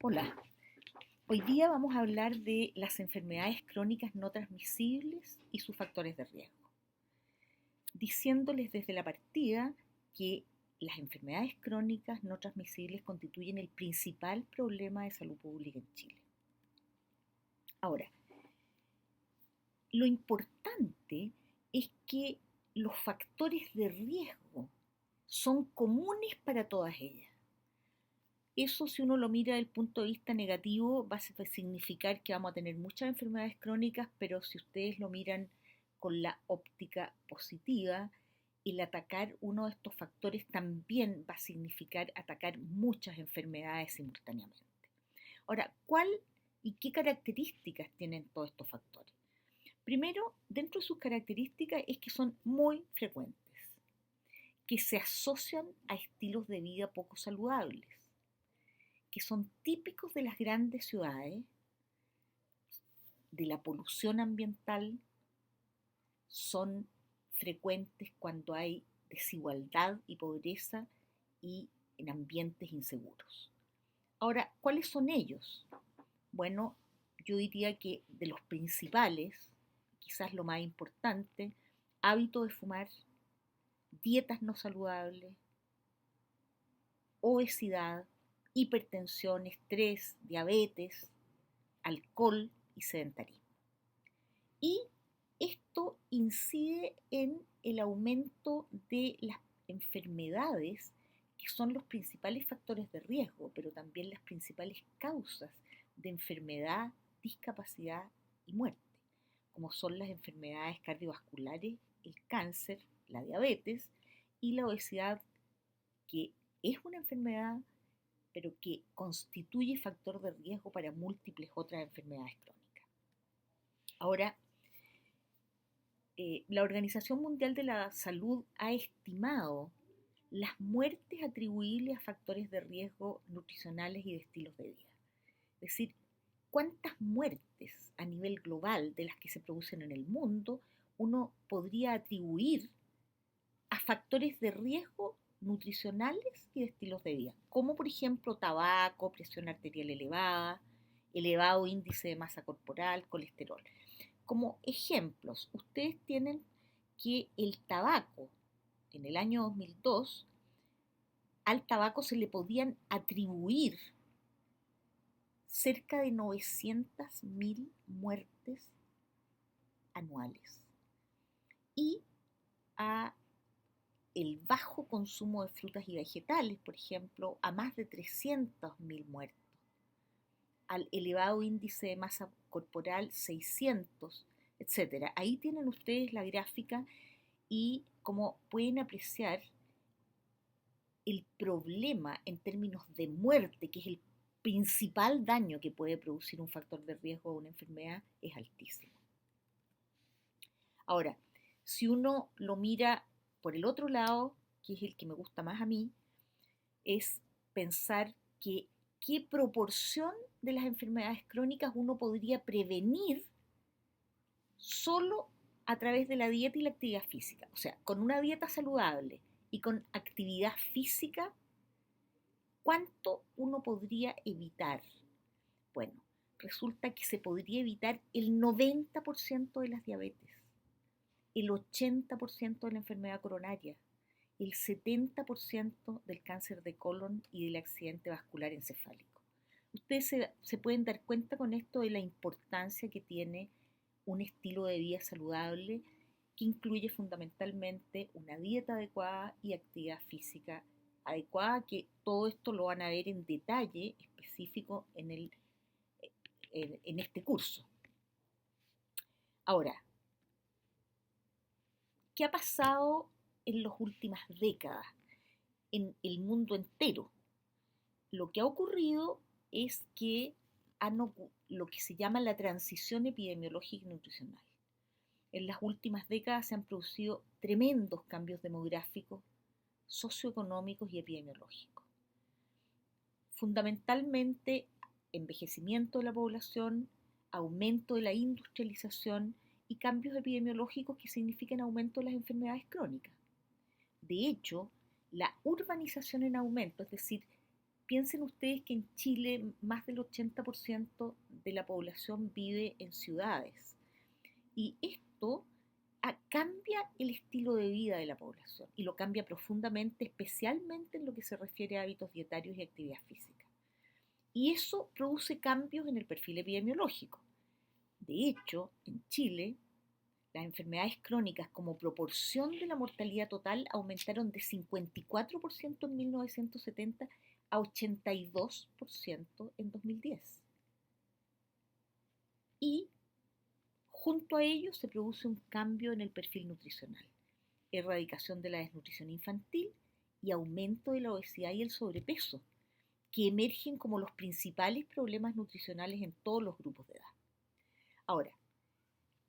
Hola, hoy día vamos a hablar de las enfermedades crónicas no transmisibles y sus factores de riesgo, diciéndoles desde la partida que las enfermedades crónicas no transmisibles constituyen el principal problema de salud pública en Chile. Ahora, lo importante es que los factores de riesgo son comunes para todas ellas. Eso, si uno lo mira desde el punto de vista negativo, va a significar que vamos a tener muchas enfermedades crónicas, pero si ustedes lo miran con la óptica positiva, el atacar uno de estos factores también va a significar atacar muchas enfermedades simultáneamente. Ahora, ¿cuál y qué características tienen todos estos factores? Primero, dentro de sus características es que son muy frecuentes, que se asocian a estilos de vida poco saludables, que son típicos de las grandes ciudades, de la polución ambiental, son frecuentes cuando hay desigualdad y pobreza y en ambientes inseguros. Ahora, ¿cuáles son ellos? Bueno, yo diría que de los principales, quizás lo más importante, hábito de fumar, dietas no saludables, obesidad, hipertensión, estrés, diabetes, alcohol y sedentarismo. Y esto incide en el aumento de las enfermedades que son los principales factores de riesgo, pero también las principales causas de enfermedad, discapacidad y muerte, como son las enfermedades cardiovasculares, el cáncer, la diabetes y la obesidad, que es una enfermedad, pero que constituye factor de riesgo para múltiples otras enfermedades crónicas. Ahora, la Organización Mundial de la Salud ha estimado las muertes atribuibles a factores de riesgo nutricionales y de estilos de vida. Es decir, cuántas muertes a nivel global de las que se producen en el mundo uno podría atribuir a factores de riesgo nutricionales y de estilos de vida, como por ejemplo tabaco, presión arterial elevada, elevado índice de masa corporal, colesterol. Como ejemplos, ustedes tienen que el tabaco, en el año 2002, al tabaco se le podían atribuir cerca de 900.000 muertes anuales. Y a el bajo consumo de frutas y vegetales, por ejemplo, a más de 300.000 muertos. Al elevado índice de masa corporal, 600, etcétera. Ahí tienen ustedes la gráfica y como pueden apreciar, el problema en términos de muerte, que es el principal daño que puede producir un factor de riesgo de una enfermedad, es altísimo. Ahora, si uno lo mira por el otro lado, que es el que me gusta más a mí, es pensar que qué proporción de las enfermedades crónicas uno podría prevenir solo a través de la dieta y la actividad física. O sea, con una dieta saludable y con actividad física, ¿cuánto uno podría evitar? Bueno, resulta que se podría evitar el 90% de las diabetes, el 80% de la enfermedad coronaria, el 70% del cáncer de colon y del accidente vascular encefálico. Ustedes se pueden dar cuenta con esto de la importancia que tiene un estilo de vida saludable que incluye fundamentalmente una dieta adecuada y actividad física adecuada, que todo esto lo van a ver en detalle específico en este curso. Ahora, ¿qué ha pasado en las últimas décadas en el mundo entero? Lo que ha ocurrido es que lo que se llama la transición epidemiológica y nutricional. En las últimas décadas se han producido tremendos cambios demográficos, socioeconómicos y epidemiológicos. Fundamentalmente, envejecimiento de la población, aumento de la industrialización y cambios epidemiológicos que significan aumento de las enfermedades crónicas. De hecho, la urbanización en aumento, es decir, Piensen ustedes que en Chile más del 80% de la población vive en ciudades y esto cambia el estilo de vida de la población y lo cambia profundamente, especialmente en lo que se refiere a hábitos dietarios y actividad física. Y eso produce cambios en el perfil epidemiológico. De hecho, en Chile, las enfermedades crónicas como proporción de la mortalidad total aumentaron de 54% en 1970 a 82% en 2010. Y junto a ello se produce un cambio en el perfil nutricional, erradicación de la desnutrición infantil y aumento de la obesidad y el sobrepeso, que emergen como los principales problemas nutricionales en todos los grupos de edad. Ahora,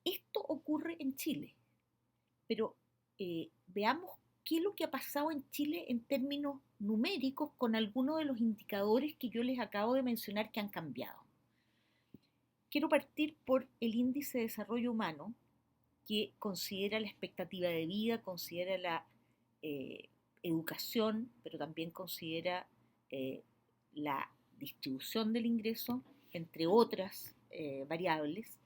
esto ocurre en Chile, pero veamos qué es lo que ha pasado en Chile en términos numéricos con algunos de los indicadores que yo les acabo de mencionar que han cambiado. Quiero partir por el índice de desarrollo humano, que considera la expectativa de vida, considera la educación, pero también considera la distribución del ingreso, entre otras variables.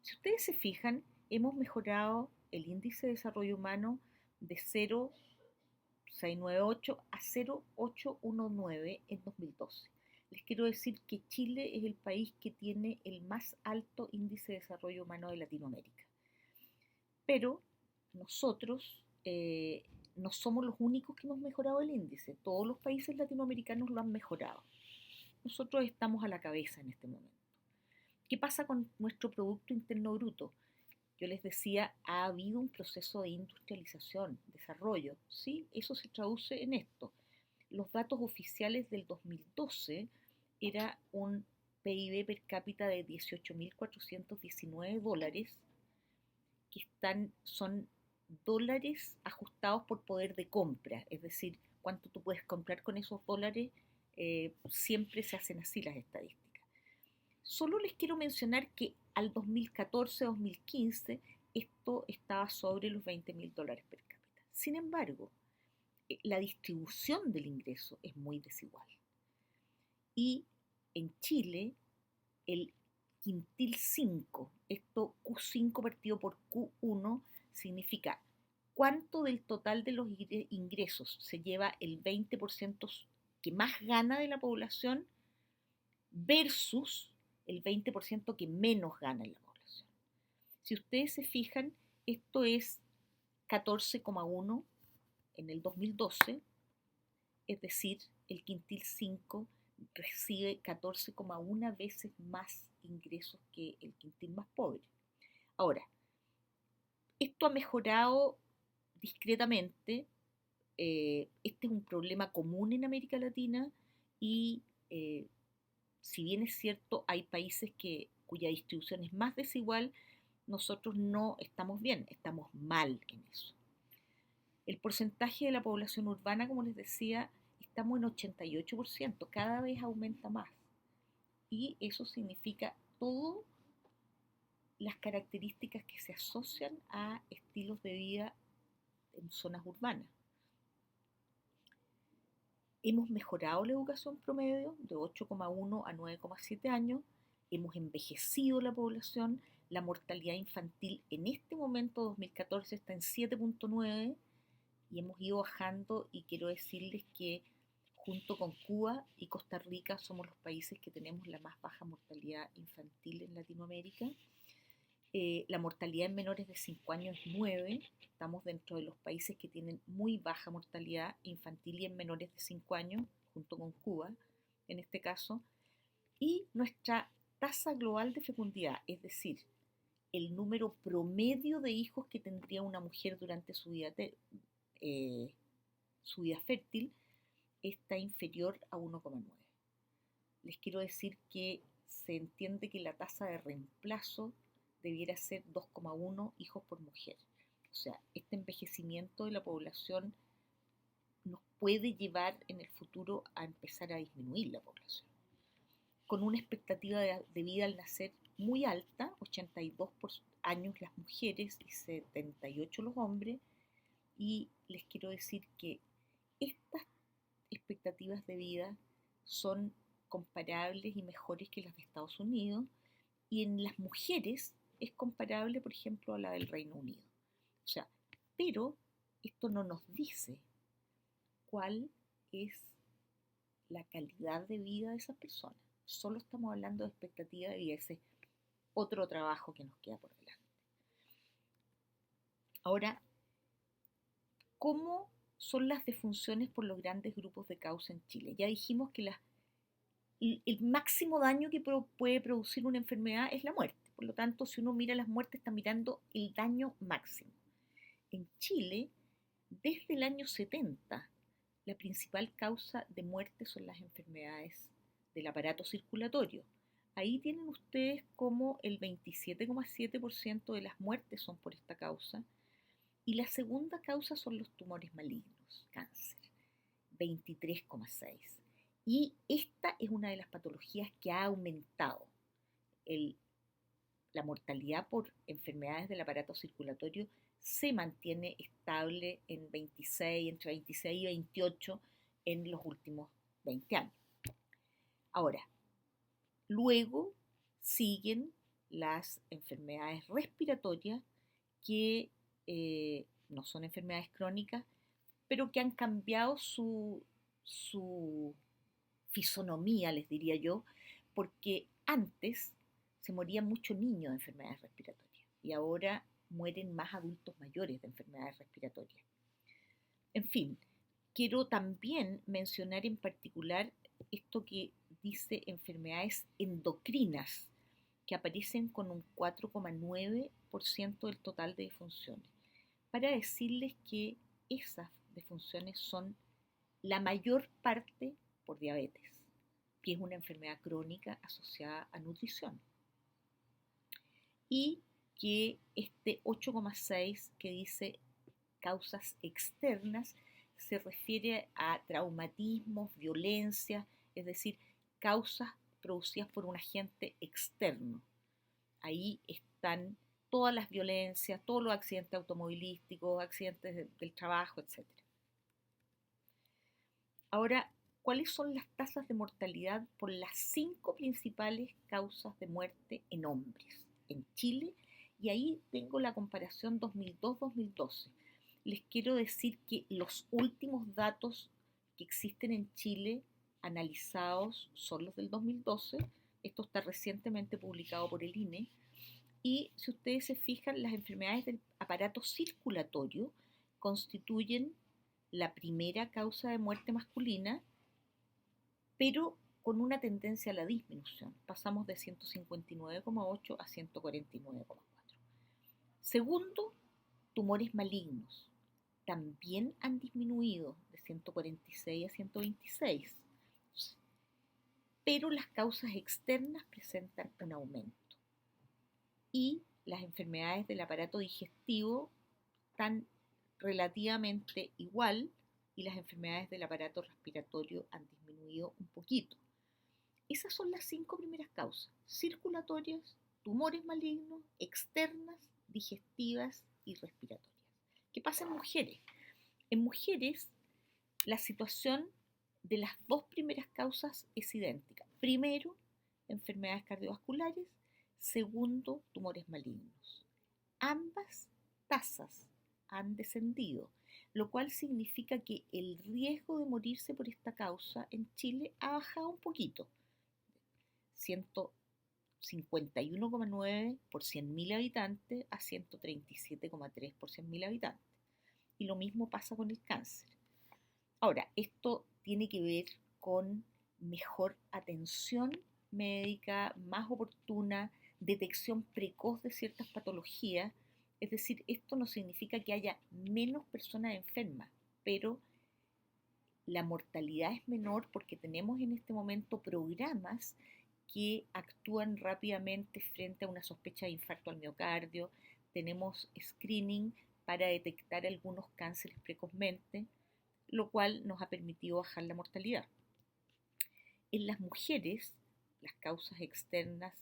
Si ustedes se fijan, hemos mejorado el índice de desarrollo humano de 0,698 a 0,819 en 2012. Les quiero decir que Chile es el país que tiene el más alto índice de desarrollo humano de Latinoamérica. Pero nosotros no somos los únicos que hemos mejorado el índice. Todos los países latinoamericanos lo han mejorado. Nosotros estamos a la cabeza en este momento. ¿Qué pasa con nuestro Producto Interno Bruto? Yo les decía, ha habido un proceso de industrialización, desarrollo, ¿sí? Eso se traduce en esto. Los datos oficiales del 2012 era un PIB per cápita de $18.419, que son dólares ajustados por poder de compra, es decir, cuánto tú puedes comprar con esos dólares, siempre se hacen así las estadísticas. Solo les quiero mencionar que al 2014-2015 esto estaba sobre los $20.000 per cápita. Sin embargo, la distribución del ingreso es muy desigual. Y en Chile, el quintil 5, esto Q5 partido por Q1, significa cuánto del total de los ingresos se lleva el 20% que más gana de la población versus el 20% que menos gana en la población. Si ustedes se fijan, esto es 14,1 en el 2012, es decir, el quintil 5 recibe 14,1 veces más ingresos que el quintil más pobre. Ahora, esto ha mejorado discretamente. Este es un problema común en América Latina y si bien es cierto, hay países cuya distribución es más desigual, nosotros no estamos bien, estamos mal en eso. El porcentaje de la población urbana, como les decía, estamos en 88%, cada vez aumenta más. Y eso significa todas las características que se asocian a estilos de vida en zonas urbanas. Hemos mejorado la educación promedio de 8,1 a 9,7 años, hemos envejecido la población, la mortalidad infantil en este momento, 2014, está en 7,9 y hemos ido bajando, y quiero decirles que junto con Cuba y Costa Rica somos los países que tenemos la más baja mortalidad infantil en Latinoamérica. La mortalidad en menores de 5 años es 9, estamos dentro de los países que tienen muy baja mortalidad infantil y en menores de 5 años, junto con Cuba en este caso, y nuestra tasa global de fecundidad, es decir, el número promedio de hijos que tendría una mujer durante su vida fértil, está inferior a 1,9. Les quiero decir que se entiende que la tasa de reemplazo debiera ser 2,1 hijos por mujer. O sea, este envejecimiento de la población nos puede llevar en el futuro a empezar a disminuir la población. Con una expectativa de vida al nacer muy alta, 82 años las mujeres y 78 los hombres, y les quiero decir que estas expectativas de vida son comparables y mejores que las de Estados Unidos, y en las mujeres es comparable, por ejemplo, a la del Reino Unido. O sea, pero esto no nos dice cuál es la calidad de vida de esas personas. Solo estamos hablando de expectativa de vida, ese es otro trabajo que nos queda por delante. Ahora, ¿cómo son las defunciones por los grandes grupos de causa en Chile? Ya dijimos que el máximo daño que puede producir una enfermedad es la muerte. Por lo tanto, si uno mira las muertes, está mirando el daño máximo. En Chile, desde el año 70, la principal causa de muerte son las enfermedades del aparato circulatorio. Ahí tienen ustedes como el 27,7% de las muertes son por esta causa, y la segunda causa son los tumores malignos, cáncer, 23,6%. Y esta es una de las patologías que ha aumentado. La mortalidad por enfermedades del aparato circulatorio se mantiene estable en 26, entre 26 y 28 en los últimos 20 años. Ahora, luego siguen las enfermedades respiratorias que no son enfermedades crónicas, pero que han cambiado su fisonomía, les diría yo, porque antes se morían muchos niños de enfermedades respiratorias y ahora mueren más adultos mayores de enfermedades respiratorias. En fin, quiero también mencionar en particular esto que dice enfermedades endocrinas, que aparecen con un 4,9% del total de defunciones, para decirles que esas defunciones son la mayor parte por diabetes, que es una enfermedad crónica asociada a nutrición. Y que este 8,6 que dice causas externas se refiere a traumatismos, violencia, es decir, causas producidas por un agente externo. Ahí están todas las violencias, todos los accidentes automovilísticos, accidentes del trabajo, etc. Ahora, ¿cuáles son las tasas de mortalidad por las 5 principales causas de muerte en hombres en Chile? Y ahí tengo la comparación 2002-2012. Les quiero decir que los últimos datos que existen en Chile analizados son los del 2012. Esto está recientemente publicado por el INE. Y si ustedes se fijan, las enfermedades del aparato circulatorio constituyen la primera causa de muerte masculina, pero con una tendencia a la disminución. Pasamos de 159,8 a 149,4. Segundo, tumores malignos. También han disminuido de 146 a 126, pero las causas externas presentan un aumento. Y las enfermedades del aparato digestivo están relativamente igual, y las enfermedades del aparato respiratorio han disminuido un poquito. Esas son las 5 primeras causas: circulatorias, tumores malignos, externas, digestivas y respiratorias. ¿Qué pasa en mujeres? En mujeres, la situación de las 2 primeras causas es idéntica. Primero, enfermedades cardiovasculares. Segundo, tumores malignos. Ambas tasas han descendido, lo cual significa que el riesgo de morirse por esta causa en Chile ha bajado un poquito, 151,9 por 100.000 habitantes a 137,3 por 100.000 habitantes. Y lo mismo pasa con el cáncer. Ahora, esto tiene que ver con mejor atención médica, más oportuna, detección precoz de ciertas patologías. Es decir, esto no significa que haya menos personas enfermas, pero la mortalidad es menor porque tenemos en este momento programas que actúan rápidamente frente a una sospecha de infarto al miocardio. Tenemos screening para detectar algunos cánceres precozmente, lo cual nos ha permitido bajar la mortalidad. En las mujeres, las causas externas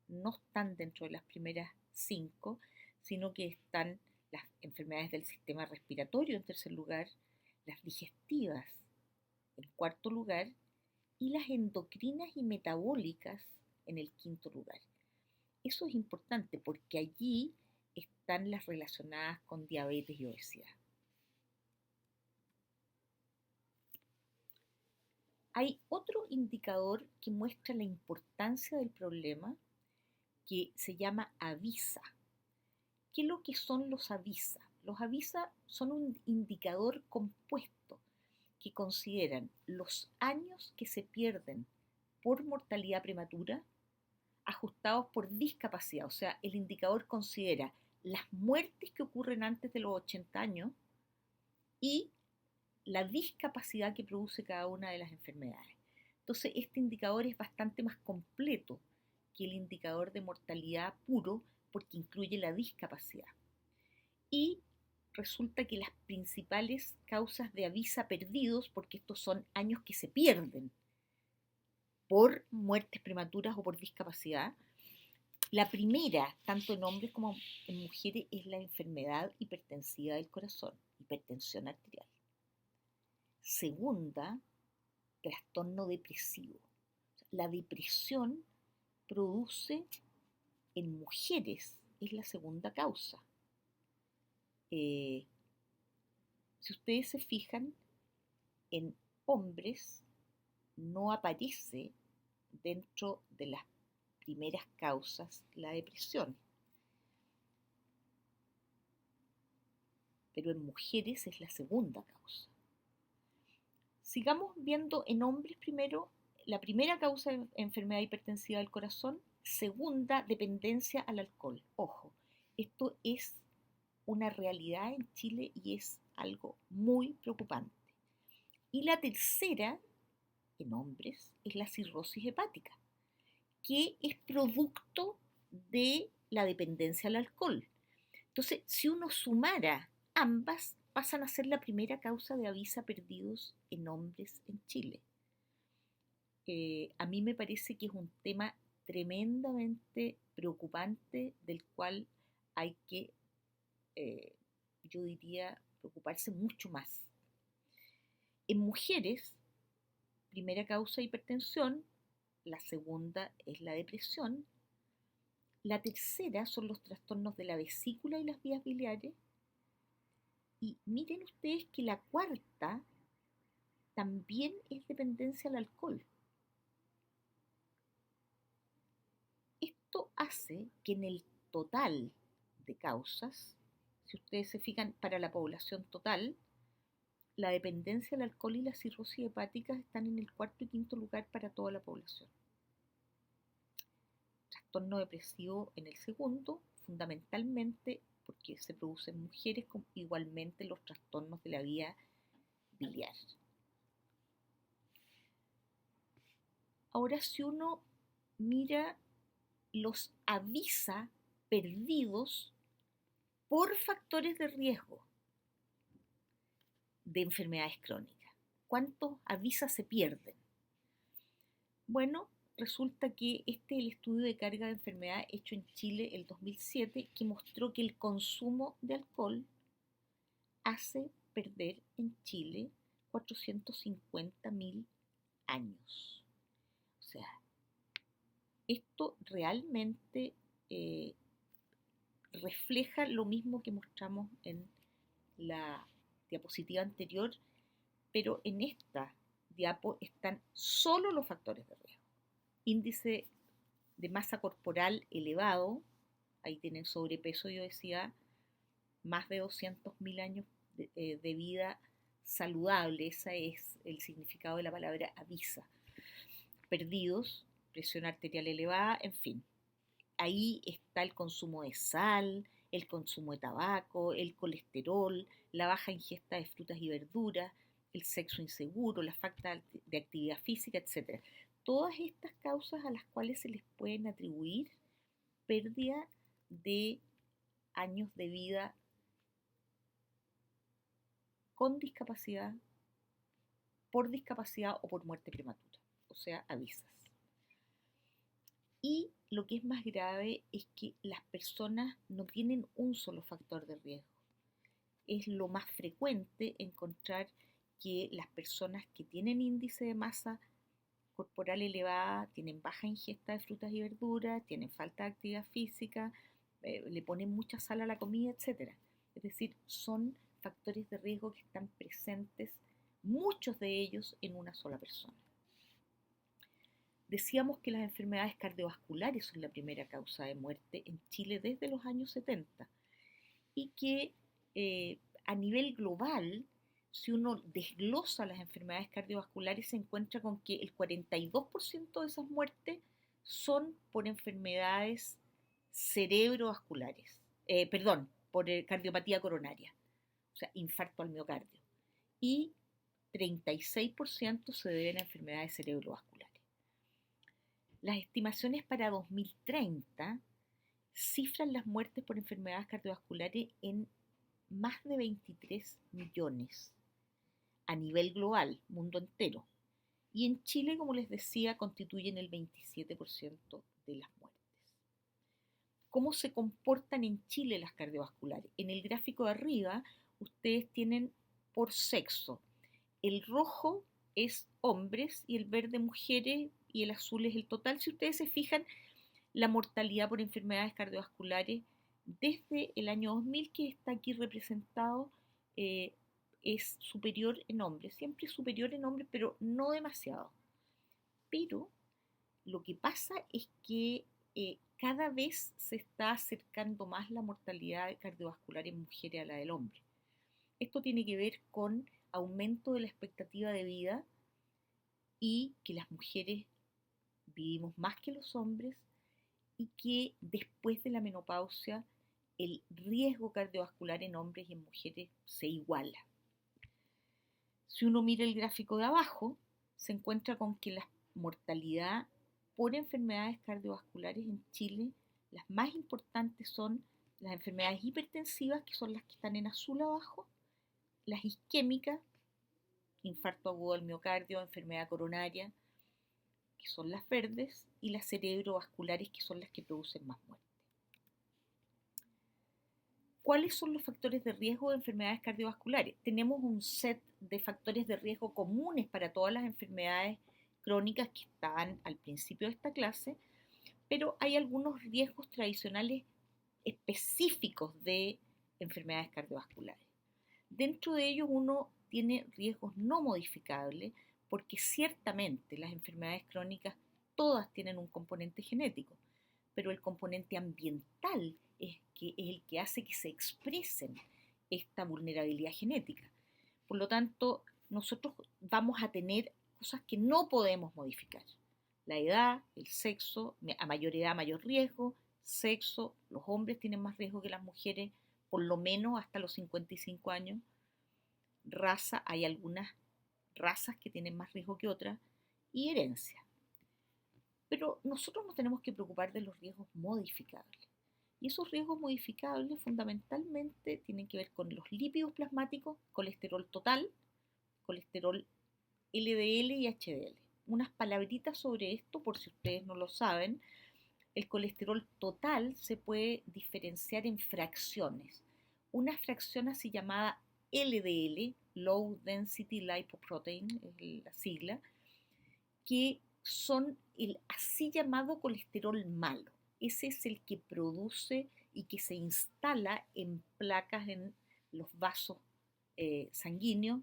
no están dentro de las primeras 5, sino que están las enfermedades del sistema respiratorio en tercer lugar, las digestivas en cuarto lugar y las endocrinas y metabólicas en el quinto lugar. Eso es importante porque allí están las relacionadas con diabetes y obesidad. Hay otro indicador que muestra la importancia del problema que se llama AVISA. ¿Qué es lo que son los AVISA? Los AVISA son un indicador compuesto que consideran los años que se pierden por mortalidad prematura ajustados por discapacidad. O sea, el indicador considera las muertes que ocurren antes de los 80 años y la discapacidad que produce cada una de las enfermedades. Entonces, este indicador es bastante más completo que el indicador de mortalidad puro porque incluye la discapacidad. Y resulta que las principales causas de avisa perdidos, porque estos son años que se pierden por muertes prematuras o por discapacidad, la primera, tanto en hombres como en mujeres, es la enfermedad hipertensiva del corazón, hipertensión arterial. Segunda, trastorno depresivo. La depresión produce en mujeres, es la segunda causa. Si ustedes se fijan, en hombres no aparece dentro de las primeras causas la depresión, pero en mujeres es la segunda causa. Sigamos viendo en hombres primero, la primera causa de enfermedad hipertensiva del corazón, segunda, dependencia al alcohol. Ojo, esto es una realidad en Chile y es algo muy preocupante. Y la tercera, en hombres, es la cirrosis hepática, que es producto de la dependencia al alcohol. Entonces, si uno sumara ambas, pasan a ser la primera causa de avisa perdidos en hombres en Chile. A mí me parece que es un tema tremendamente preocupante del cual hay que, yo diría, preocuparse mucho más. En mujeres, primera causa hipertensión, la segunda es la depresión, la tercera son los trastornos de la vesícula y las vías biliares, y miren ustedes que la cuarta también es dependencia al alcohol. Esto hace que en el total de causas, si ustedes se fijan para la población total, la dependencia al alcohol y la cirrosis hepática están en el cuarto y quinto lugar para toda la población. Trastorno depresivo en el segundo, fundamentalmente porque se producen en mujeres, con igualmente los trastornos de la vía biliar. Ahora, si uno mira los avisa perdidos por factores de riesgo de enfermedades crónicas, ¿cuántos avisa se pierden? Bueno, resulta que este es el estudio de carga de enfermedad hecho en Chile el 2007 que mostró que el consumo de alcohol hace perder en Chile 450.000 años. O sea, esto realmente refleja lo mismo que mostramos en la diapositiva anterior, pero en esta diapo están solo los factores de riesgo. Índice de masa corporal elevado, ahí tienen sobrepeso y obesidad, más de 200.000 años de vida saludable, ese es el significado de la palabra avisa. Perdidos, presión arterial elevada, en fin. Ahí está el consumo de sal, el consumo de tabaco, el colesterol, la baja ingesta de frutas y verduras, el sexo inseguro, la falta de actividad física, etc. Todas estas causas a las cuales se les pueden atribuir pérdida de años de vida con discapacidad, por discapacidad o por muerte prematura, o sea, avisas. Y lo que es más grave es que las personas no tienen un solo factor de riesgo. Es lo más frecuente encontrar que las personas que tienen índice de masa corporal elevada, tienen baja ingesta de frutas y verduras, tienen falta de actividad física, le ponen mucha sal a la comida, etc. Es decir, son factores de riesgo que están presentes, muchos de ellos en una sola persona. Decíamos que las enfermedades cardiovasculares son la primera causa de muerte en Chile desde los años 70 y que a nivel global, si uno desglosa las enfermedades cardiovasculares, se encuentra con que el 42% de esas muertes son por enfermedades cerebrovasculares, por cardiopatía coronaria, o sea, infarto al miocardio, y 36% se deben a enfermedades cerebrovasculares. Las estimaciones para 2030 cifran las muertes por enfermedades cardiovasculares en más de 23 millones a nivel global, mundo entero. Y en Chile, como les decía, constituyen el 27% de las muertes. ¿Cómo se comportan en Chile las cardiovasculares? En el gráfico de arriba, ustedes tienen por sexo. El rojo es hombres y el verde mujeres y el azul es el total. Si ustedes se fijan, la mortalidad por enfermedades cardiovasculares desde el año 2000 que está aquí representado es superior en hombres, siempre es superior en hombres, pero no demasiado. Pero lo que pasa es que cada vez se está acercando más la mortalidad cardiovascular en mujeres a la del hombre. Esto tiene que ver con aumento de la expectativa de vida y que las mujeres vivimos más que los hombres y que después de la menopausia el riesgo cardiovascular en hombres y en mujeres se iguala. Si uno mira el gráfico de abajo, se encuentra con que la mortalidad por enfermedades cardiovasculares en Chile, las más importantes son las enfermedades hipertensivas, que son las que están en azul abajo, las isquémicas, infarto agudo del miocardio, enfermedad coronaria, que son las verdes, y las cerebrovasculares, que son las que producen más muerte. ¿Cuáles son los factores de riesgo de enfermedades cardiovasculares? Tenemos un set de factores de riesgo comunes para todas las enfermedades crónicas que estaban al principio de esta clase, pero hay algunos riesgos tradicionales específicos de enfermedades cardiovasculares. Dentro de ellos uno tiene riesgos no modificables, porque ciertamente las enfermedades crónicas todas tienen un componente genético, pero el componente ambiental es el que hace que se expresen esta vulnerabilidad genética. Por lo tanto, nosotros vamos a tener cosas que no podemos modificar. La edad, el sexo, a mayor edad mayor riesgo, sexo, los hombres tienen más riesgo que las mujeres, por lo menos hasta los 55 años. Raza, hay algunas razas que tienen más riesgo que otras, y herencia. Pero nosotros nos tenemos que preocupar de los riesgos modificables. Y esos riesgos modificables fundamentalmente tienen que ver con los lípidos plasmáticos, colesterol total, colesterol LDL y HDL. Unas palabritas sobre esto, por si ustedes no lo saben. El colesterol total se puede diferenciar en fracciones. Una fracción así llamada LDL, Low Density Lipoprotein, es la sigla, que son el así llamado colesterol malo. Ese es el que produce y que se instala en placas en los vasos sanguíneos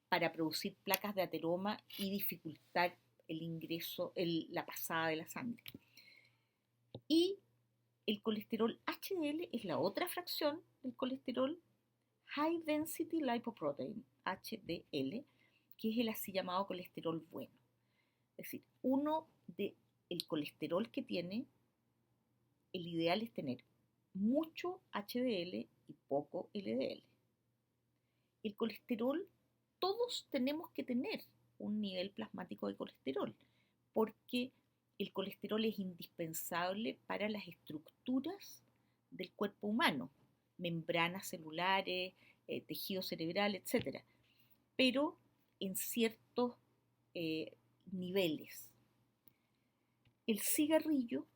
para producir placas de ateroma y dificultar el ingreso, la pasada de la sangre. Y el colesterol HDL es la otra fracción del colesterol High Density Lipoprotein, HDL, que es el así llamado colesterol bueno. Es decir, el colesterol que tiene, el ideal es tener mucho HDL y poco LDL. El colesterol, todos tenemos que tener un nivel plasmático de colesterol, porque el colesterol es indispensable para las estructuras del cuerpo humano, membranas celulares, tejido cerebral, etc. Pero en ciertos niveles. El cigarrillo,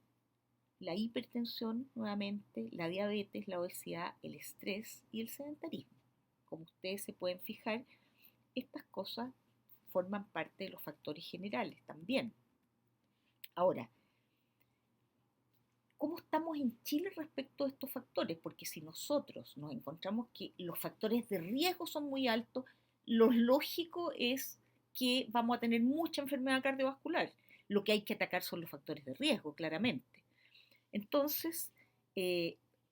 la hipertensión, nuevamente, la diabetes, la obesidad, el estrés y el sedentarismo. Como ustedes se pueden fijar, estas cosas forman parte de los factores generales también. Ahora, ¿cómo estamos en Chile respecto a estos factores? Porque si nosotros nos encontramos que los factores de riesgo son muy altos, lo lógico es que vamos a tener mucha enfermedad cardiovascular. Lo que hay que atacar son los factores de riesgo, claramente. Entonces,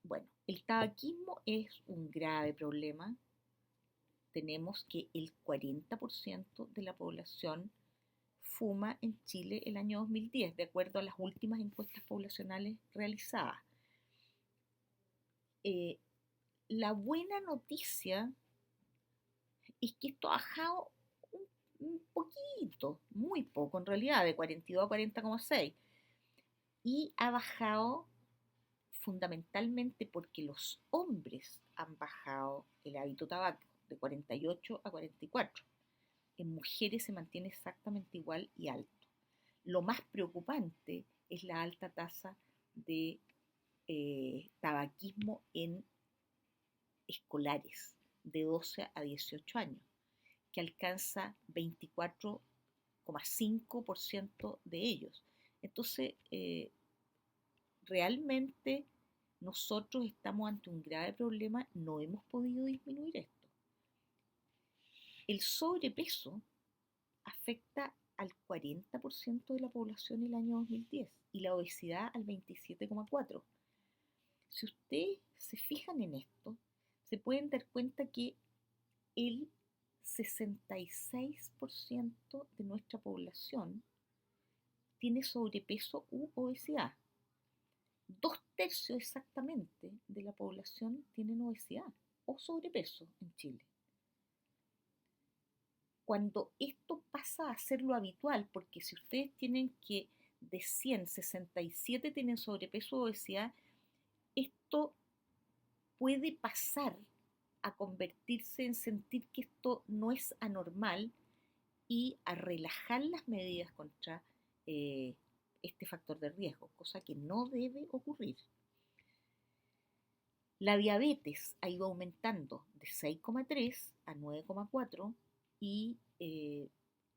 bueno, el tabaquismo es un grave problema. Tenemos que el 40% de la población fuma en Chile el año 2010, de acuerdo a las últimas encuestas poblacionales realizadas. La buena noticia es que esto ha bajado un poquito, muy poco en realidad, de 42 a 40,6, y ha bajado fundamentalmente porque los hombres han bajado el hábito tabaco de 48 a 44. En mujeres se mantiene exactamente igual y alto. Lo más preocupante es la alta tasa de tabaquismo en escolares de 12 a 18 años, que alcanza 24,5% de ellos. Entonces, realmente nosotros estamos ante un grave problema, no hemos podido disminuir esto. El sobrepeso afecta al 40% de la población el año 2010 y la obesidad al 27,4%. Si ustedes se fijan en esto, se pueden dar cuenta que el 66% de nuestra población tiene sobrepeso u obesidad. 2/3 exactamente de la población tienen obesidad o sobrepeso en Chile. Cuando esto pasa a ser lo habitual, porque si ustedes tienen que de 100, 67 tienen sobrepeso o obesidad, esto puede pasar a convertirse en sentir que esto no es anormal y a relajar las medidas contra este factor de riesgo, cosa que no debe ocurrir. La diabetes ha ido aumentando de 6,3 a 9,4 y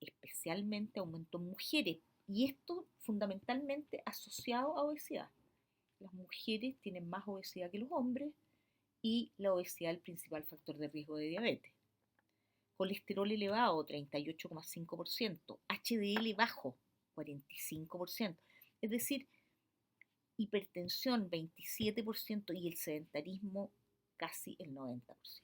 especialmente aumentó en mujeres, y esto fundamentalmente asociado a obesidad. Las mujeres tienen más obesidad que los hombres y la obesidad es el principal factor de riesgo de diabetes. Colesterol elevado, 38,5%, HDL bajo, 45%, es decir, hipertensión 27% y el sedentarismo casi el 90%.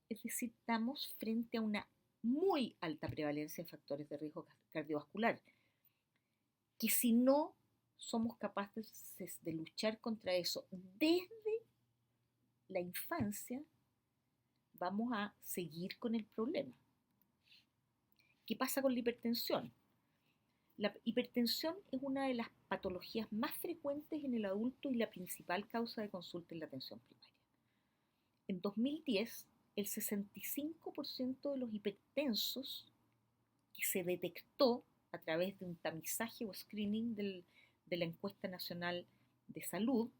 Es decir, estamos frente a una muy alta prevalencia de factores de riesgo cardiovascular, que si no somos capaces de luchar contra eso desde la infancia, vamos a seguir con el problema. ¿Qué pasa con la hipertensión? La hipertensión es una de las patologías más frecuentes en el adulto y la principal causa de consulta en la atención primaria. En 2010, el 65% de los hipertensos que se detectó a través de un tamizaje o screening de la Encuesta Nacional de Salud,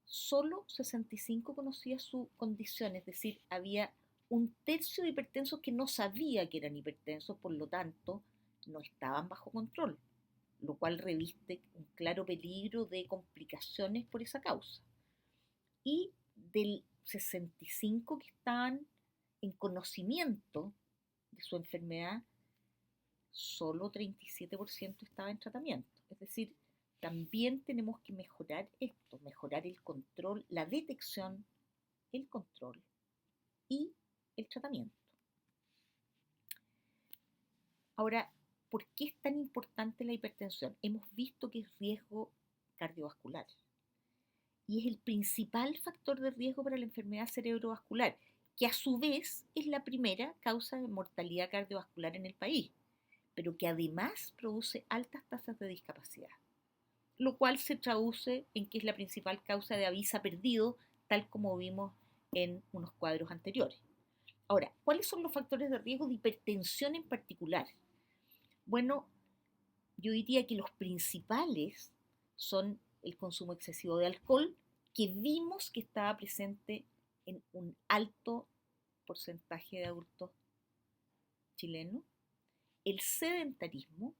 solo 65 conocía su condición, es decir, había 1/3 de hipertensos que no sabía que eran hipertensos, por lo tanto, no estaban bajo control, lo cual reviste un claro peligro de complicaciones por esa causa. Y del 65 que estaban en conocimiento de su enfermedad, solo 37% estaba en tratamiento. Es decir, también tenemos que mejorar esto, mejorar el control, la detección, el control y el tratamiento. Ahora, ¿por qué es tan importante la hipertensión? Hemos visto que es riesgo cardiovascular y es el principal factor de riesgo para la enfermedad cerebrovascular, que a su vez es la primera causa de mortalidad cardiovascular en el país, pero que además produce altas tasas de discapacidad, lo cual se traduce en que es la principal causa de vida perdido, tal como vimos en unos cuadros anteriores. Ahora, ¿cuáles son los factores de riesgo de hipertensión en particular? Bueno, yo diría que los principales son el consumo excesivo de alcohol, que vimos que estaba presente en un alto porcentaje de adultos chileno, el sedentarismo,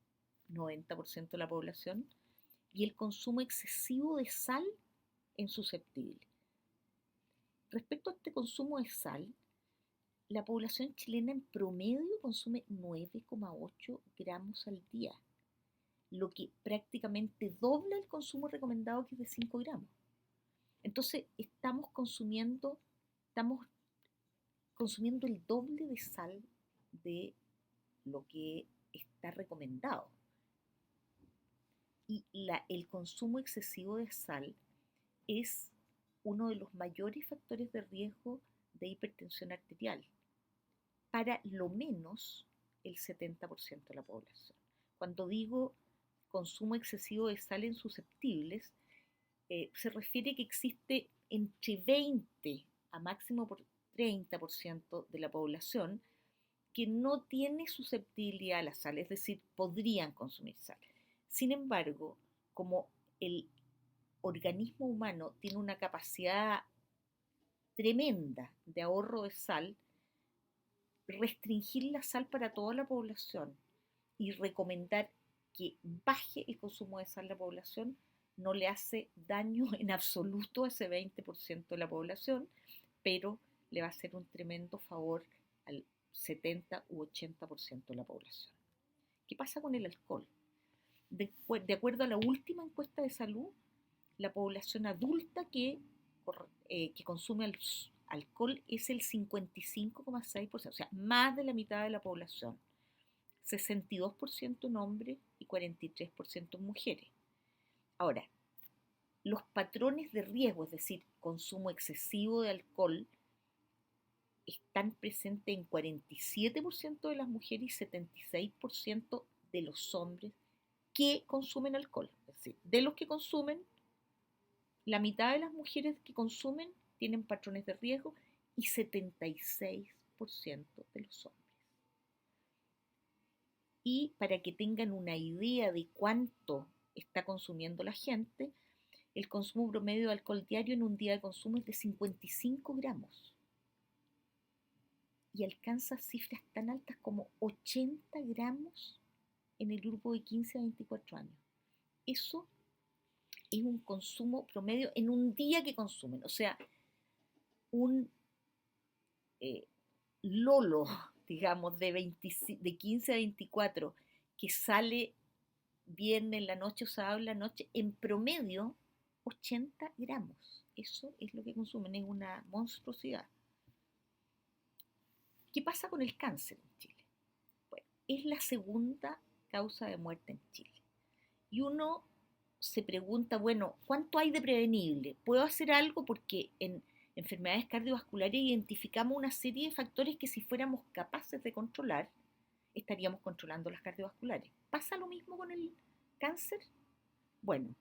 90% de la población, y el consumo excesivo de sal en susceptible. Respecto a este consumo de sal, la población chilena en promedio consume 9,8 gramos al día, lo que prácticamente dobla el consumo recomendado, que es de 5 gramos. Entonces estamos consumiendo el doble de sal de lo que está recomendado. Y el consumo excesivo de sal es uno de los mayores factores de riesgo de hipertensión arterial para lo menos el 70% de la población. Cuando digo consumo excesivo de sal en susceptibles, se refiere que existe entre 20 a máximo por 30% de la población que no tiene susceptibilidad a la sal, es decir, podrían consumir sal. Sin embargo, como el organismo humano tiene una capacidad tremenda de ahorro de sal, restringir la sal para toda la población y recomendar que baje el consumo de sal en la población no le hace daño en absoluto a ese 20% de la población, pero le va a hacer un tremendo favor al 70 u 80% de la población. ¿Qué pasa con el alcohol? De acuerdo a la última encuesta de salud, la población adulta que consume alcohol es el 55,6%, o sea, más de la mitad de la población. 62% en hombres y 43% en mujeres. Ahora, los patrones de riesgo, es decir, consumo excesivo de alcohol, están presentes en 47% de las mujeres y 76% de los hombres que consumen alcohol. Es decir, de los que consumen, la mitad de las mujeres que consumen tienen patrones de riesgo y 76% de los hombres. Y para que tengan una idea de cuánto está consumiendo la gente, el consumo promedio de alcohol diario en un día de consumo es de 55 gramos. Y alcanza cifras tan altas como 80 gramos en el grupo de 15 a 24 años. Eso es un consumo promedio en un día que consumen. O sea, un lolo, digamos, de 15 a 24 que sale viernes en la noche o sábado en la noche, en promedio 80 gramos. Eso es lo que consumen, es una monstruosidad. ¿Qué pasa con el cáncer en Chile? Bueno, es la segunda causa de muerte en Chile. Y uno se pregunta, bueno, ¿cuánto hay de prevenible? ¿Puedo hacer algo? Porque en enfermedades cardiovasculares identificamos una serie de factores que si fuéramos capaces de controlar, estaríamos controlando las cardiovasculares. ¿Pasa lo mismo con el cáncer? Bueno,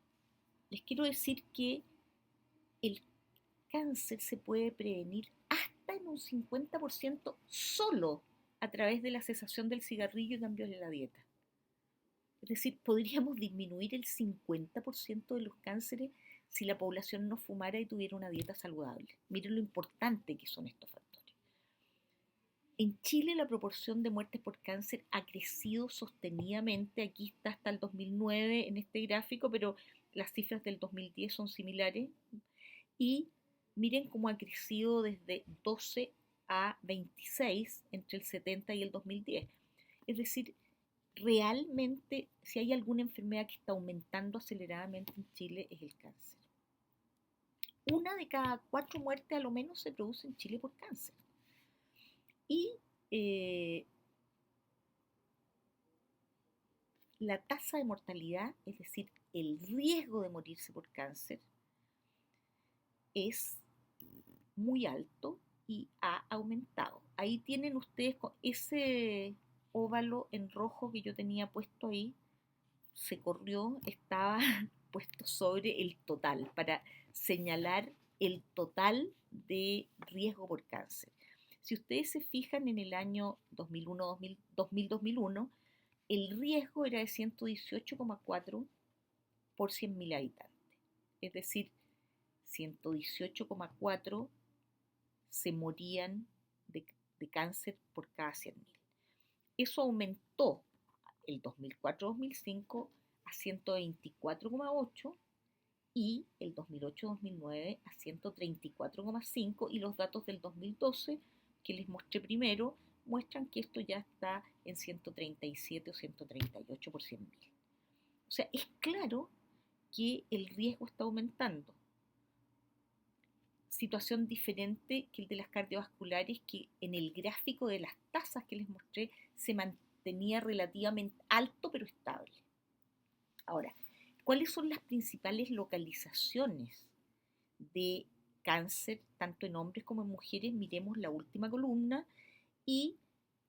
les quiero decir que el cáncer se puede prevenir hasta en un 50% solo a través de la cesación del cigarrillo y cambios en la dieta. Es decir, podríamos disminuir el 50% de los cánceres si la población no fumara y tuviera una dieta saludable. Miren lo importante que son estos factores. En Chile la proporción de muertes por cáncer ha crecido sostenidamente. Aquí está hasta el 2009 en este gráfico, pero las cifras del 2010 son similares. Y miren cómo ha crecido desde 12 a 26 entre el 70 y el 2010. Es decir, realmente, si hay alguna enfermedad que está aumentando aceleradamente en Chile, es el cáncer. 1 de cada 4 muertes a lo menos se produce en Chile por cáncer. Y la tasa de mortalidad, es decir, el riesgo de morirse por cáncer, es muy alto y ha aumentado. Ahí tienen ustedes ese óvalo en rojo que yo tenía puesto ahí, se corrió, estaba puesto sobre el total para señalar el total de riesgo por cáncer. Si ustedes se fijan en el año 2001, el riesgo era de 118,4 por 100.000 habitantes. Es decir, 118,4 se morían de cáncer por cada 100.000. Eso aumentó el 2004-2005 a 124,8 y el 2008-2009 a 134,5 y los datos del 2012 que les mostré primero muestran que esto ya está en 137 o 138 por 100.000. O sea, es claro que el riesgo está aumentando. Situación diferente que el de las cardiovasculares, que en el gráfico de las tasas que les mostré se mantenía relativamente alto pero estable. Ahora, ¿cuáles son las principales localizaciones de cáncer, tanto en hombres como en mujeres? Miremos la última columna y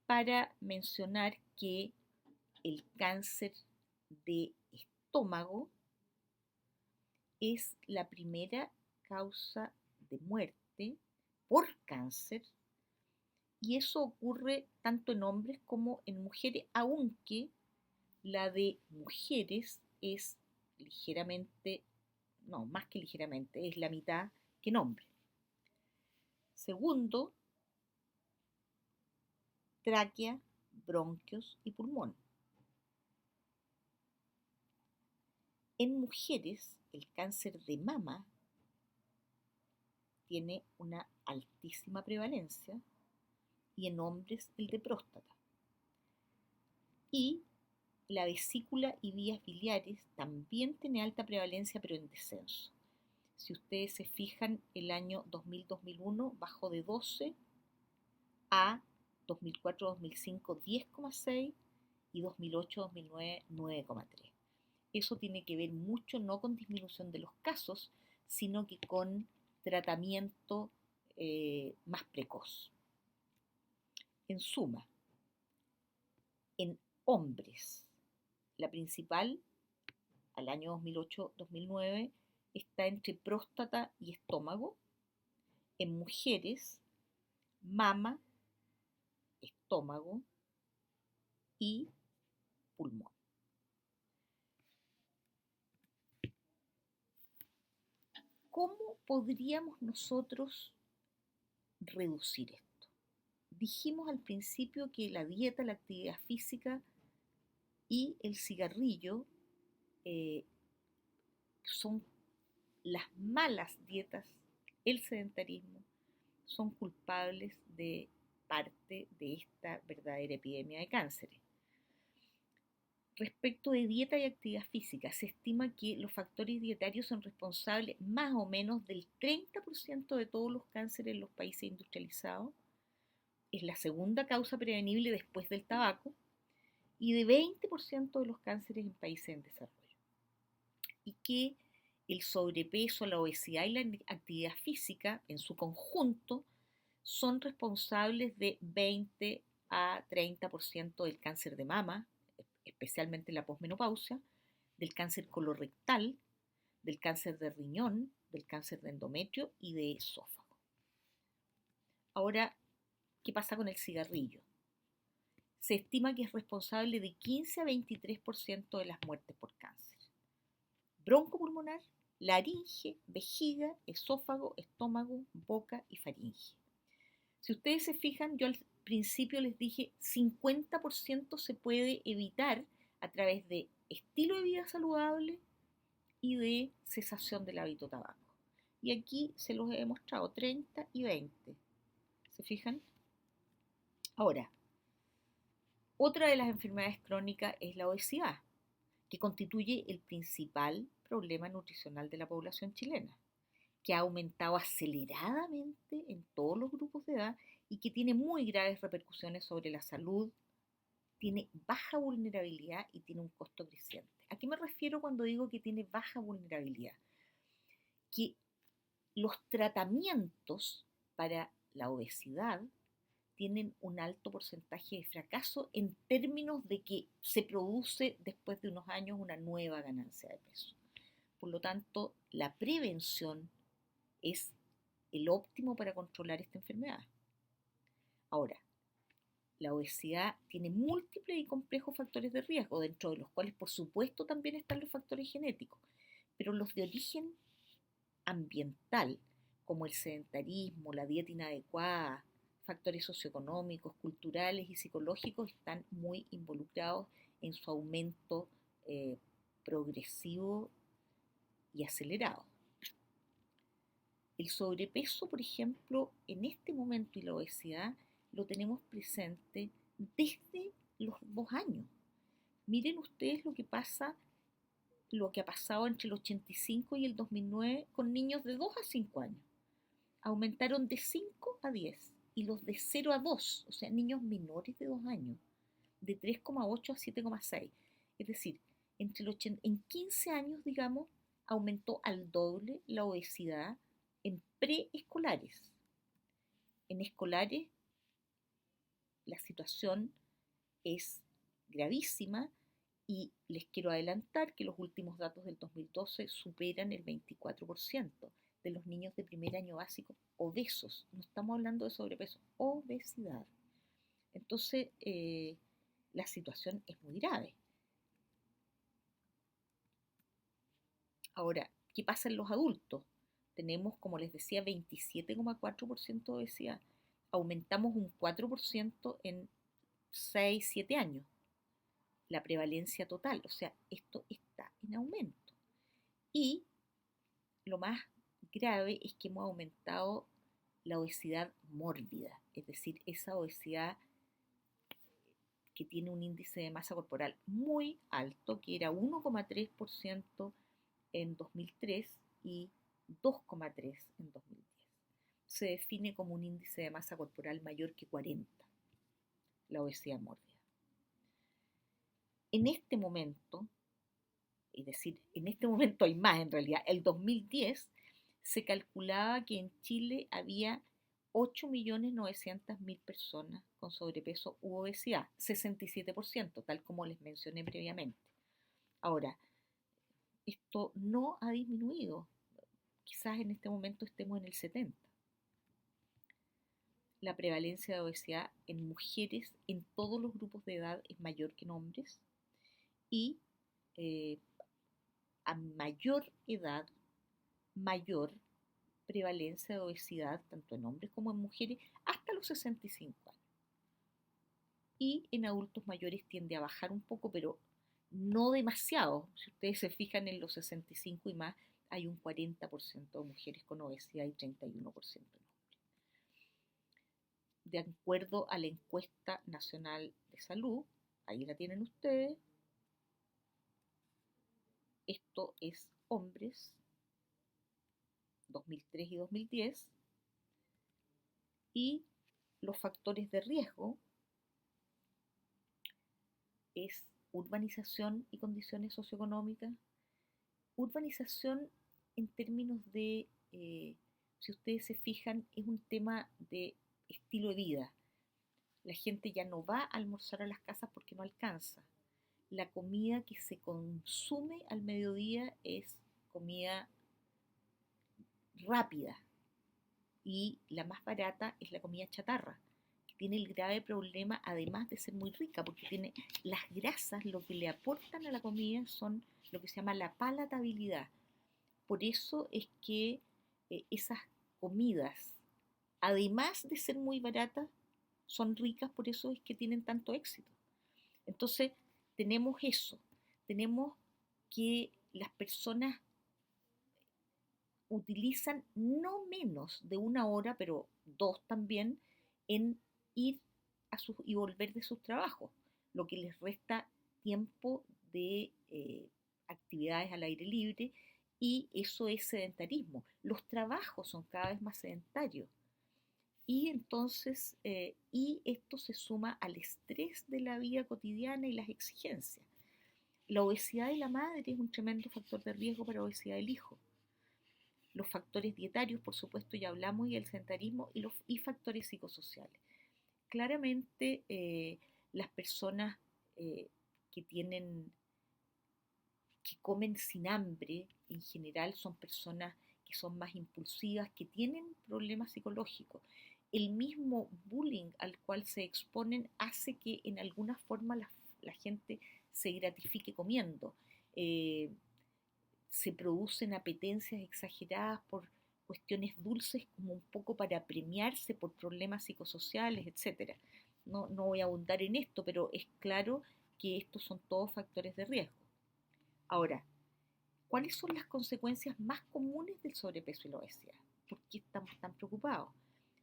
para mencionar que el cáncer de estómago es la primera causa de muerte por cáncer y eso ocurre tanto en hombres como en mujeres, aunque la de mujeres es ligeramente, no, más que ligeramente, es la mitad que en hombres. Segundo, tráquea, bronquios y pulmón. En mujeres, el cáncer de mama tiene una altísima prevalencia y en hombres el de próstata. Y la vesícula y vías biliares también tiene alta prevalencia, pero en descenso. Si ustedes se fijan, el año 2000-2001 bajó de 12 a 2004-2005 10,6 y 2008-2009 9,3. Eso tiene que ver mucho no con disminución de los casos, sino que con tratamiento más precoz. En suma, en hombres, la principal al año 2008-2009 está entre próstata y estómago. En mujeres, mama, estómago y pulmón. ¿Cómo podríamos nosotros reducir esto? Dijimos al principio que la dieta, la actividad física y el cigarrillo son las malas dietas, el sedentarismo, son culpables de parte de esta verdadera epidemia de cánceres. Respecto de dieta y actividad física, se estima que los factores dietarios son responsables más o menos del 30% de todos los cánceres en los países industrializados. Es la segunda causa prevenible después del tabaco y de 20% de los cánceres en países en desarrollo. Y que el sobrepeso, la obesidad y la actividad física en su conjunto son responsables de 20 a 30% del cáncer de mama, especialmente la posmenopausia, del cáncer colorectal, del cáncer de riñón, del cáncer de endometrio y de esófago. Ahora, ¿qué pasa con el cigarrillo? Se estima que es responsable de 15 a 23% de las muertes por cáncer. Broncopulmonar, laringe, vejiga, esófago, estómago, boca y faringe. Si ustedes se fijan, yo al principio les dije 50% se puede evitar a través de estilo de vida saludable y de cesación del hábito tabaco. Y aquí se los he demostrado 30 y 20. ¿Se fijan? Ahora, otra de las enfermedades crónicas es la obesidad, que constituye el principal problema nutricional de la población chilena, que ha aumentado aceleradamente en todos los grupos de edad y que tiene muy graves repercusiones sobre la salud, tiene baja vulnerabilidad y tiene un costo creciente. ¿A qué me refiero cuando digo que tiene baja vulnerabilidad? Que los tratamientos para la obesidad tienen un alto porcentaje de fracaso en términos de que se produce después de unos años una nueva ganancia de peso. Por lo tanto, la prevención es el óptimo para controlar esta enfermedad. Ahora, la obesidad tiene múltiples y complejos factores de riesgo, dentro de los cuales por supuesto también están los factores genéticos, pero los de origen ambiental, como el sedentarismo, la dieta inadecuada, factores socioeconómicos, culturales y psicológicos están muy involucrados en su aumento progresivo y acelerado. El sobrepeso, por ejemplo, en este momento y la obesidad lo tenemos presente desde los 2 años. Miren ustedes lo que ha pasado entre el 85 y el 2009 con niños de 2 a 5 años. Aumentaron de 5 a 10 y los de 0 a 2, o sea, niños menores de 2 años, de 3,8 a 7,6. Es decir, en 15 años, digamos, aumentó al doble la obesidad en preescolares. En escolares la situación es gravísima y les quiero adelantar que los últimos datos del 2012 superan el 24% de los niños de primer año básico obesos. No estamos hablando de sobrepeso, obesidad. Entonces, la situación es muy grave. Ahora, ¿qué pasa en los adultos? Tenemos, como les decía, 27,4% de obesidad. Aumentamos un 4% en 6, 7 años. La prevalencia total, o sea, esto está en aumento. Y lo más grave es que hemos aumentado la obesidad mórbida, es decir, esa obesidad que tiene un índice de masa corporal muy alto, que era 1,3% en 2003 y 2,3% en 2010. Se define como un índice de masa corporal mayor que 40, la obesidad mórbida. En este momento, es decir, en este momento hay más en realidad, el 2010 se calculaba que en Chile había 8.900.000 personas con sobrepeso u obesidad, 67%, tal como les mencioné previamente. Ahora, esto no ha disminuido, quizás en este momento estemos en el 70%. La prevalencia de obesidad en mujeres en todos los grupos de edad es mayor que en hombres y a mayor edad, mayor prevalencia de obesidad tanto en hombres como en mujeres hasta los 65 años. Y en adultos mayores tiende a bajar un poco, pero no demasiado. Si ustedes se fijan en los 65 y más, hay un 40% de mujeres con obesidad y 31% en hombres. De acuerdo a la encuesta nacional de salud, ahí la tienen ustedes, esto es hombres, 2003 y 2010, y los factores de riesgo es urbanización y condiciones socioeconómicas. Urbanización en términos de, si ustedes se fijan, es un tema de estilo de vida. La gente ya no va a almorzar a las casas porque no alcanza. La comida que se consume al mediodía es comida rápida y la más barata es la comida chatarra, que tiene el grave problema, además de ser muy rica, porque tiene las grasas, lo que le aportan a la comida son lo que se llama la palatabilidad. Por eso es que esas comidas, además de ser muy baratas, son ricas, por eso es que tienen tanto éxito. Entonces, tenemos eso, tenemos que las personas utilizan no menos de 1 hora, pero 2 también, en ir y volver de sus trabajos, lo que les resta tiempo de actividades al aire libre y eso es sedentarismo. Los trabajos son cada vez más sedentarios y entonces, y esto se suma al estrés de la vida cotidiana y las exigencias. La obesidad de la madre es un tremendo factor de riesgo para la obesidad del hijo. Los factores dietarios, por supuesto, ya hablamos, y el sedentarismo y factores psicosociales. Claramente, las personas que tienen, que comen sin hambre, en general son personas que son más impulsivas, que tienen problemas psicológicos. El mismo bullying al cual se exponen hace que en alguna forma la gente se gratifique comiendo. Se producen apetencias exageradas cuestiones dulces como un poco para premiarse por problemas psicosociales, etcétera. No voy a abundar en esto, pero es claro que estos son todos factores de riesgo. Ahora, ¿cuáles son las consecuencias más comunes del sobrepeso y la obesidad? ¿Por qué estamos tan preocupados?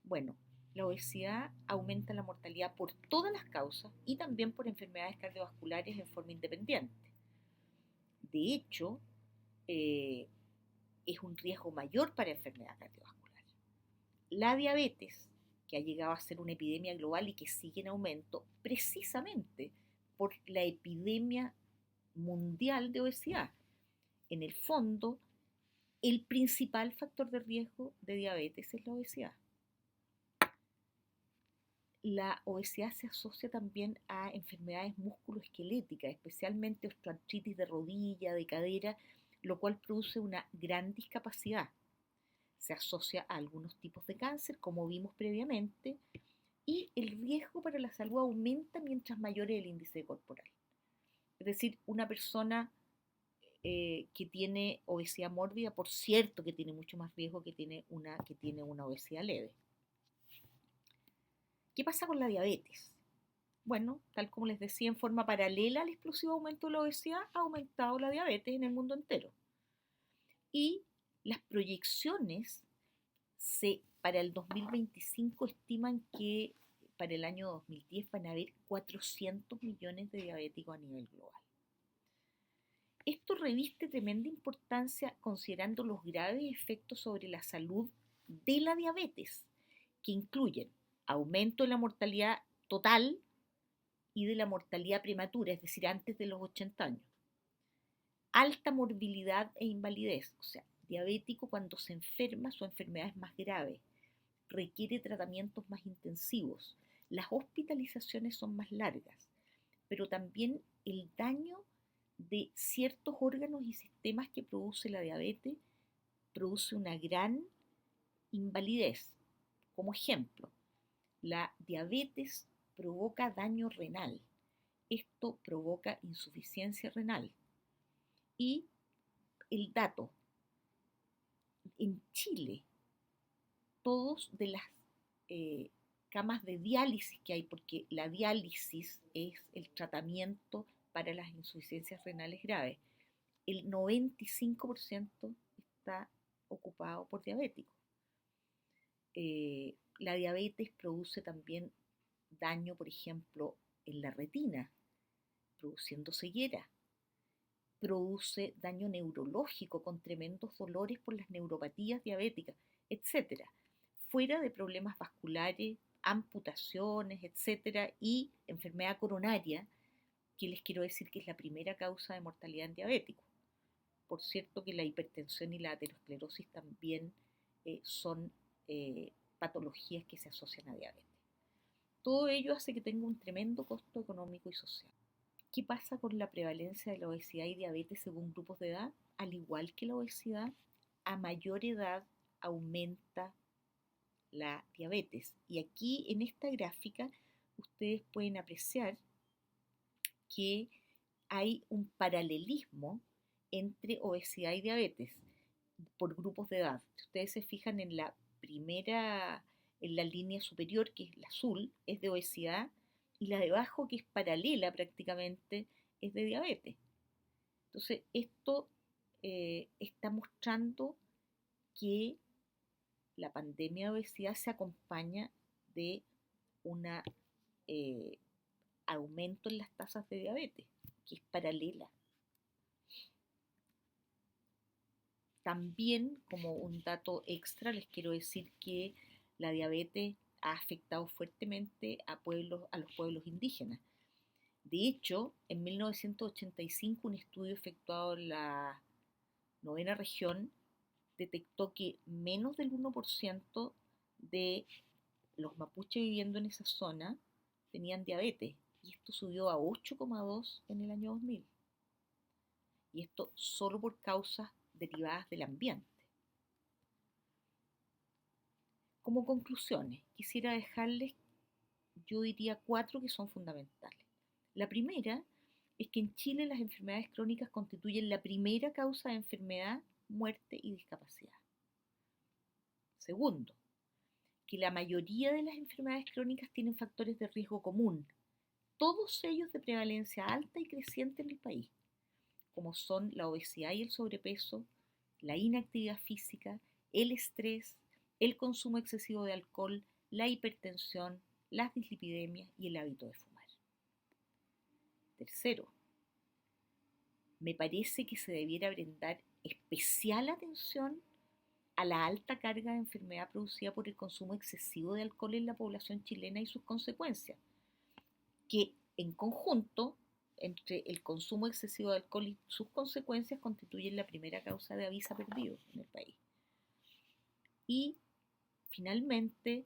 Bueno, la obesidad aumenta la mortalidad por todas las causas y también por enfermedades cardiovasculares en forma independiente. De hecho, eh, es un riesgo mayor para enfermedad cardiovascular. La diabetes, que ha llegado a ser una epidemia global y que sigue en aumento, precisamente por la epidemia mundial de obesidad. En el fondo, el principal factor de riesgo de diabetes es la obesidad. La obesidad se asocia también a enfermedades musculoesqueléticas, especialmente osteoartritis de rodilla, de cadera, lo cual produce una gran discapacidad. Se asocia a algunos tipos de cáncer, como vimos previamente, y el riesgo para la salud aumenta mientras mayor es el índice corporal. Es decir, una persona que tiene obesidad mórbida, por cierto que tiene mucho más riesgo que tiene una obesidad leve. ¿Qué pasa con la diabetes? Bueno, tal como les decía, en forma paralela al explosivo aumento de la obesidad, ha aumentado la diabetes en el mundo entero. Y las proyecciones para el 2025 estiman que para el año 2010 van a haber 400 millones de diabéticos a nivel global. Esto reviste tremenda importancia considerando los graves efectos sobre la salud de la diabetes, que incluyen aumento de la mortalidad total y de la mortalidad prematura, es decir, antes de los 80 años. Alta morbilidad e invalidez, o sea, diabético cuando se enferma, su enfermedad es más grave, requiere tratamientos más intensivos, las hospitalizaciones son más largas, pero también el daño de ciertos órganos y sistemas que produce la diabetes produce una gran invalidez. Como ejemplo, la diabetes provoca daño renal. Esto provoca insuficiencia renal. Y el dato, en Chile, todos de las camas de diálisis que hay, porque la diálisis es el tratamiento para las insuficiencias renales graves, el 95% está ocupado por diabéticos. La diabetes produce también daño, por ejemplo, en la retina, produciendo ceguera. Produce daño neurológico con tremendos dolores por las neuropatías diabéticas, etcétera. Fuera de problemas vasculares, amputaciones, etcétera, y enfermedad coronaria, que les quiero decir que es la primera causa de mortalidad en diabéticos. Por cierto que la hipertensión y la aterosclerosis también son patologías que se asocian a diabetes. Todo ello hace que tenga un tremendo costo económico y social. ¿Qué pasa con la prevalencia de la obesidad y diabetes según grupos de edad? Al igual que la obesidad, a mayor edad aumenta la diabetes. Y aquí en esta gráfica ustedes pueden apreciar que hay un paralelismo entre obesidad y diabetes por grupos de edad. Si ustedes se fijan en la línea superior, que es la azul, es de obesidad, y la de abajo, que es paralela prácticamente, es de diabetes. Entonces, esto está mostrando que la pandemia de obesidad se acompaña de un aumento en las tasas de diabetes, que es paralela. También, como un dato extra, les quiero decir que la diabetes ha afectado fuertemente a los pueblos indígenas. De hecho, en 1985 un estudio efectuado en la novena región detectó que menos del 1% de los mapuches viviendo en esa zona tenían diabetes, y esto subió a 8,2 en el año 2000. Y esto solo por causas derivadas del ambiente. Como conclusiones, quisiera dejarles, yo diría, 4 que son fundamentales. La primera es que en Chile las enfermedades crónicas constituyen la primera causa de enfermedad, muerte y discapacidad. Segundo, que la mayoría de las enfermedades crónicas tienen factores de riesgo común, todos ellos de prevalencia alta y creciente en el país, como son la obesidad y el sobrepeso, la inactividad física, el estrés, el consumo excesivo de alcohol, la hipertensión, las dislipidemias y el hábito de fumar. Tercero, me parece que se debiera brindar especial atención a la alta carga de enfermedad producida por el consumo excesivo de alcohol en la población chilena y sus consecuencias, que en conjunto, entre el consumo excesivo de alcohol y sus consecuencias, constituyen la primera causa de avisa perdidos en el país. Y finalmente,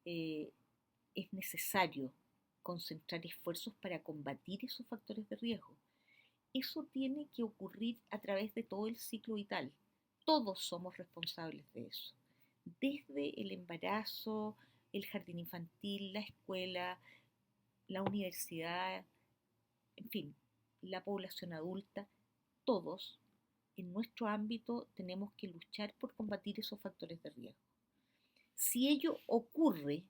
eh, es necesario concentrar esfuerzos para combatir esos factores de riesgo. Eso tiene que ocurrir a través de todo el ciclo vital. Todos somos responsables de eso. Desde el embarazo, el jardín infantil, la escuela, la universidad, en fin, la población adulta, todos en nuestro ámbito tenemos que luchar por combatir esos factores de riesgo. Si ello ocurre,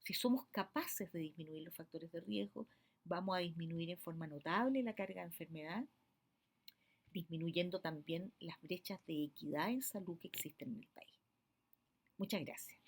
si somos capaces de disminuir los factores de riesgo, vamos a disminuir en forma notable la carga de enfermedad, disminuyendo también las brechas de equidad en salud que existen en el país. Muchas gracias.